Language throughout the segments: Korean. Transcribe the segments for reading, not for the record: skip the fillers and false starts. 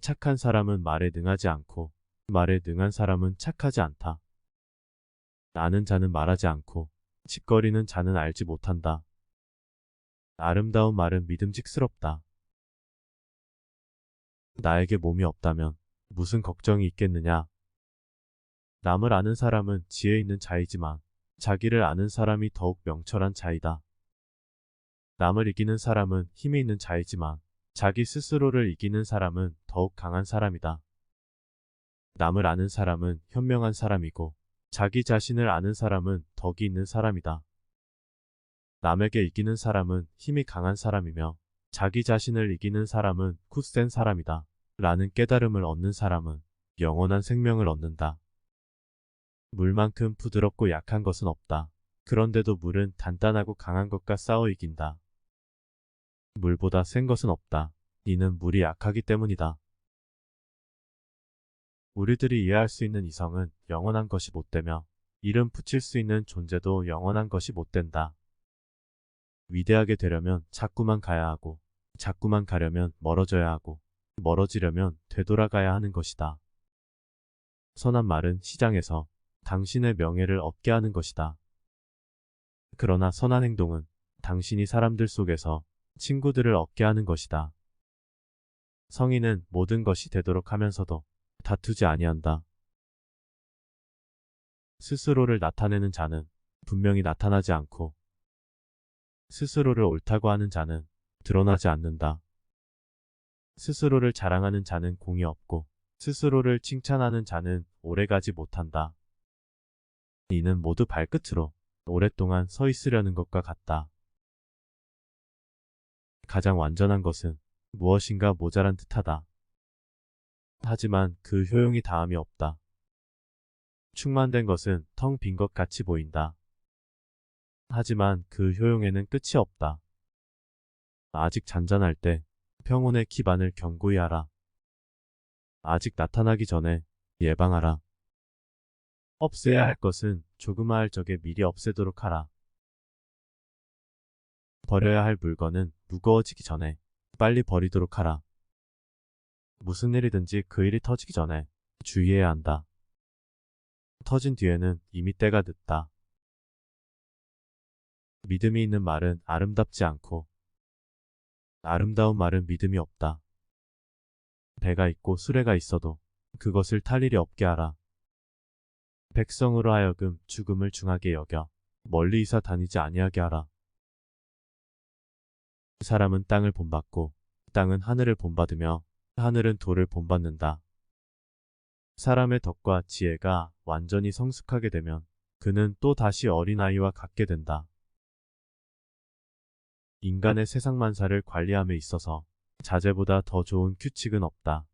착한 사람은 말에 능하지 않고 말에 능한 사람은 착하지 않다. 아는 자는 말하지 않고 짓거리는 자는 알지 못한다. 아름다운 말은 믿음직스럽다. 나에게 몸이 없다면 무슨 걱정이 있겠느냐. 남을 아는 사람은 지혜 있는 자이지만 자기를 아는 사람이 더욱 명철한 자이다. 남을 이기는 사람은 힘이 있는 자이지만 자기 스스로를 이기는 사람은 더욱 강한 사람이다. 남을 아는 사람은 현명한 사람이고 자기 자신을 아는 사람은 덕이 있는 사람이다. 남에게 이기는 사람은 힘이 강한 사람이며 자기 자신을 이기는 사람은 굳센 사람이다. 라는 깨달음을 얻는 사람은 영원한 생명을 얻는다. 물만큼 부드럽고 약한 것은 없다. 그런데도 물은 단단하고 강한 것과 싸워 이긴다. 물보다 센 것은 없다. 이는 물이 약하기 때문이다. 우리들이 이해할 수 있는 이성은 영원한 것이 못 되며 이름 붙일 수 있는 존재도 영원한 것이 못 된다. 위대하게 되려면 자꾸만 가야 하고 자꾸만 가려면 멀어져야 하고 멀어지려면 되돌아가야 하는 것이다. 선한 말은 시장에서 당신의 명예를 얻게 하는 것이다. 그러나 선한 행동은 당신이 사람들 속에서 친구들을 얻게 하는 것이다. 성인은 모든 것이 되도록 하면서도 다투지 아니한다. 스스로를 나타내는 자는 분명히 나타나지 않고 스스로를 옳다고 하는 자는 드러나지 않는다. 스스로를 자랑하는 자는 공이 없고 스스로를 칭찬하는 자는 오래가지 못한다. 이는 모두 발끝으로 오랫동안 서 있으려는 것과 같다. 가장 완전한 것은 무엇인가 모자란 듯하다. 하지만 그 효용이 다함이 없다. 충만된 것은 텅 빈 것 같이 보인다. 하지만 그 효용에는 끝이 없다. 아직 잔잔할 때 평온의 기반을 견고히 하라. 아직 나타나기 전에 예방하라. 없애야 할 것은 조그마할 적에 미리 없애도록 하라. 버려야 할 물건은 무거워지기 전에 빨리 버리도록 하라. 무슨 일이든지 그 일이 터지기 전에 주의해야 한다. 터진 뒤에는 이미 때가 늦다. 믿음이 있는 말은 아름답지 않고 아름다운 말은 믿음이 없다. 배가 있고 수레가 있어도 그것을 탈 일이 없게 하라. 백성으로 하여금 죽음을 중하게 여겨 멀리 이사 다니지 아니하게 하라. 사람은 땅을 본받고 땅은 하늘을 본받으며 하늘은 돌을 본받는다. 사람의 덕과 지혜가 완전히 성숙하게 되면 그는 또 다시 어린아이와 같게 된다. 인간의 세상만사를 관리함에 있어서 자제보다 더 좋은 규칙은 없다.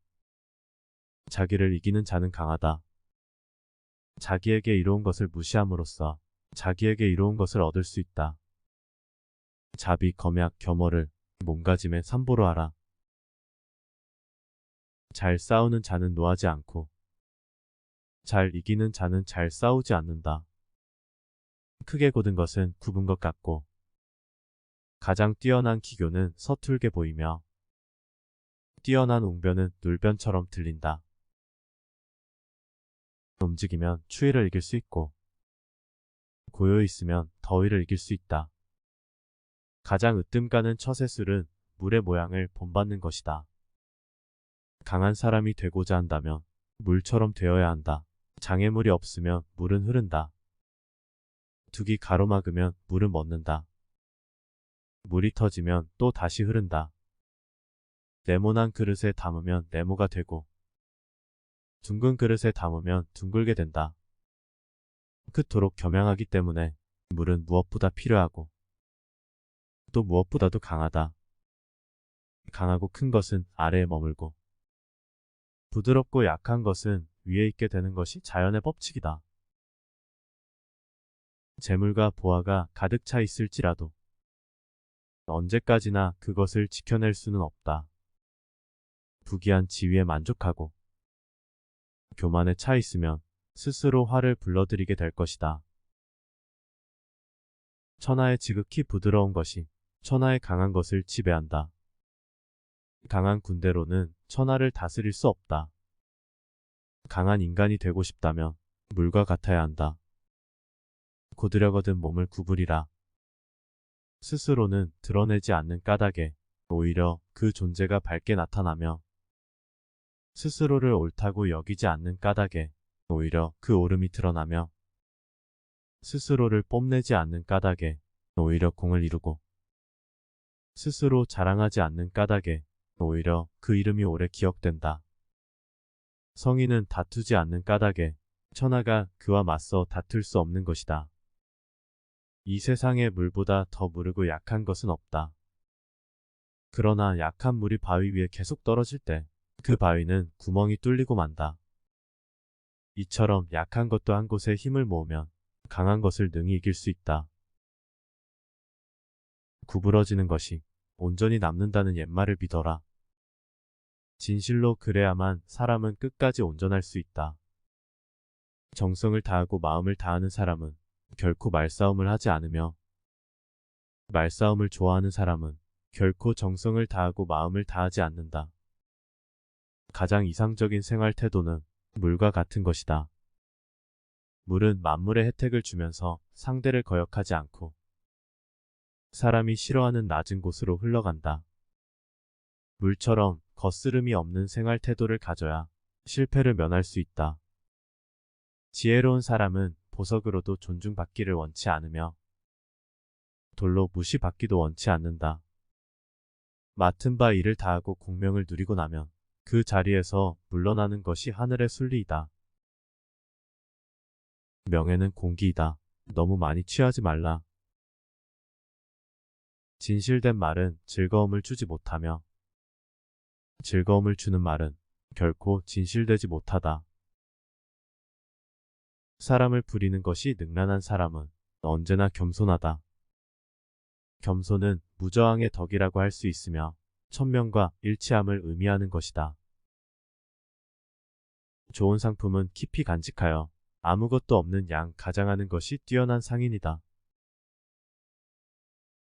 자기를 이기는 자는 강하다. 자기에게 이로운 것을 무시함으로써 자기에게 이로운 것을 얻을 수 있다. 자비, 검약, 겸허를 몸가짐에 삼보로 하라. 잘 싸우는 자는 노하지 않고 잘 이기는 자는 잘 싸우지 않는다. 크게 곧은 것은 굽은 것 같고 가장 뛰어난 기교는 서툴게 보이며 뛰어난 웅변은 눌변처럼 들린다. 움직이면 추위를 이길 수 있고 고요히 있으면 더위를 이길 수 있다. 가장 으뜸 가는 처세술은 물의 모양을 본받는 것이다. 강한 사람이 되고자 한다면 물처럼 되어야 한다. 장애물이 없으면 물은 흐른다. 둑이 가로막으면 물은 멎는다. 물이 터지면 또 다시 흐른다. 네모난 그릇에 담으면 네모가 되고 둥근 그릇에 담으면 둥글게 된다. 그토록 겸양하기 때문에 물은 무엇보다 필요하고 또 무엇보다도 강하다. 강하고 큰 것은 아래에 머물고 부드럽고 약한 것은 위에 있게 되는 것이 자연의 법칙이다. 재물과 보화가 가득 차 있을지라도 언제까지나 그것을 지켜낼 수는 없다. 부귀한 지위에 만족하고 교만에 차 있으면 스스로 화를 불러들이게 될 것이다. 천하의 지극히 부드러운 것이 천하의 강한 것을 지배한다. 강한 군대로는 천하를 다스릴 수 없다. 강한 인간이 되고 싶다면 물과 같아야 한다. 고드려거든 몸을 구부리라. 스스로는 드러내지 않는 까닭에 오히려 그 존재가 밝게 나타나며 스스로를 옳다고 여기지 않는 까닭에 오히려 그 옳음이 드러나며 스스로를 뽐내지 않는 까닭에 오히려 공을 이루고 스스로 자랑하지 않는 까닭에 오히려 그 이름이 오래 기억된다. 성인은 다투지 않는 까닭에 천하가 그와 맞서 다툴 수 없는 것이다. 이 세상에 물보다 더 무르고 약한 것은 없다. 그러나 약한 물이 바위 위에 계속 떨어질 때 그 바위는 구멍이 뚫리고 만다. 이처럼 약한 것도 한 곳에 힘을 모으면 강한 것을 능히 이길 수 있다. 구부러지는 것이 온전히 남는다는 옛말을 믿어라. 진실로 그래야만 사람은 끝까지 온전할 수 있다. 정성을 다하고 마음을 다하는 사람은 결코 말싸움을 하지 않으며 말싸움을 좋아하는 사람은 결코 정성을 다하고 마음을 다하지 않는다. 가장 이상적인 생활 태도는 물과 같은 것이다. 물은 만물의 혜택을 주면서 상대를 거역하지 않고 사람이 싫어하는 낮은 곳으로 흘러간다. 물처럼 거스름이 없는 생활 태도를 가져야 실패를 면할 수 있다. 지혜로운 사람은 보석으로도 존중받기를 원치 않으며 돌로 무시받기도 원치 않는다. 맡은 바 일을 다하고 공명을 누리고 나면 그 자리에서 물러나는 것이 하늘의 순리이다. 명예는 공기이다. 너무 많이 취하지 말라. 진실된 말은 즐거움을 주지 못하며 즐거움을 주는 말은 결코 진실되지 못하다. 사람을 부리는 것이 능란한 사람은 언제나 겸손하다. 겸손은 무저항의 덕이라고 할 수 있으며 천명과 일치함을 의미하는 것이다. 좋은 상품은 깊이 간직하여 아무것도 없는 양 가장하는 것이 뛰어난 상인이다.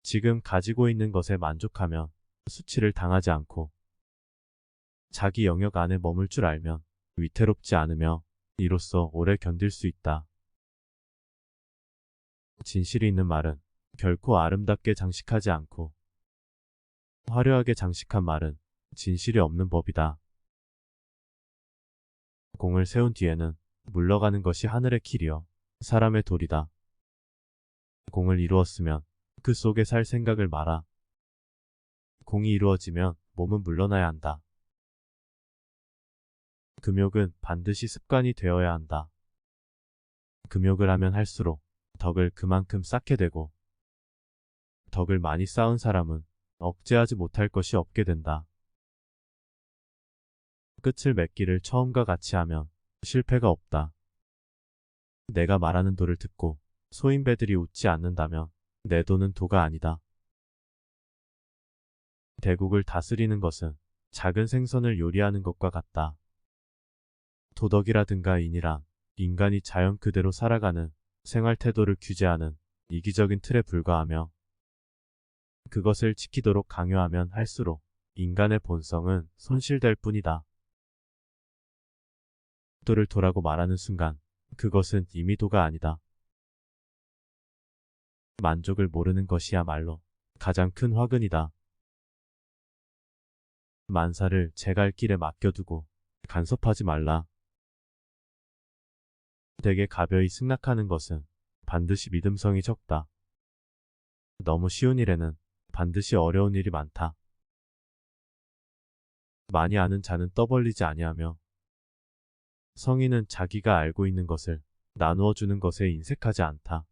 지금 가지고 있는 것에 만족하며 수치를 당하지 않고 자기 영역 안에 머물 줄 알면 위태롭지 않으며 이로써 오래 견딜 수 있다. 진실이 있는 말은 결코 아름답게 장식하지 않고 화려하게 장식한 말은 진실이 없는 법이다. 공을 세운 뒤에는 물러가는 것이 하늘의 길이요 사람의 도리다. 공을 이루었으면 그 속에 살 생각을 마라. 공이 이루어지면 몸은 물러나야 한다. 금욕은 반드시 습관이 되어야 한다. 금욕을 하면 할수록 덕을 그만큼 쌓게 되고 덕을 많이 쌓은 사람은 억제하지 못할 것이 없게 된다. 끝을 맺기를 처음과 같이 하면 실패가 없다. 내가 말하는 도를 듣고 소인배들이 웃지 않는다면 내 도는 도가 아니다. 대국을 다스리는 것은 작은 생선을 요리하는 것과 같다. 도덕이라든가 인이란 인간이 자연 그대로 살아가는 생활 태도를 규제하는 이기적인 틀에 불과하며 그것을 지키도록 강요하면 할수록 인간의 본성은 손실될 뿐이다. 도를 도라고 말하는 순간 그것은 이미 도가 아니다. 만족을 모르는 것이야말로 가장 큰 화근이다. 만사를 제 갈 길에 맡겨두고 간섭하지 말라. 대개 가벼이 승낙하는 것은 반드시 믿음성이 적다. 너무 쉬운 일에는 반드시 어려운 일이 많다. 많이 아는 자는 떠벌리지 아니하며 성인은 자기가 알고 있는 것을 나누어 주는 것에 인색하지 않다.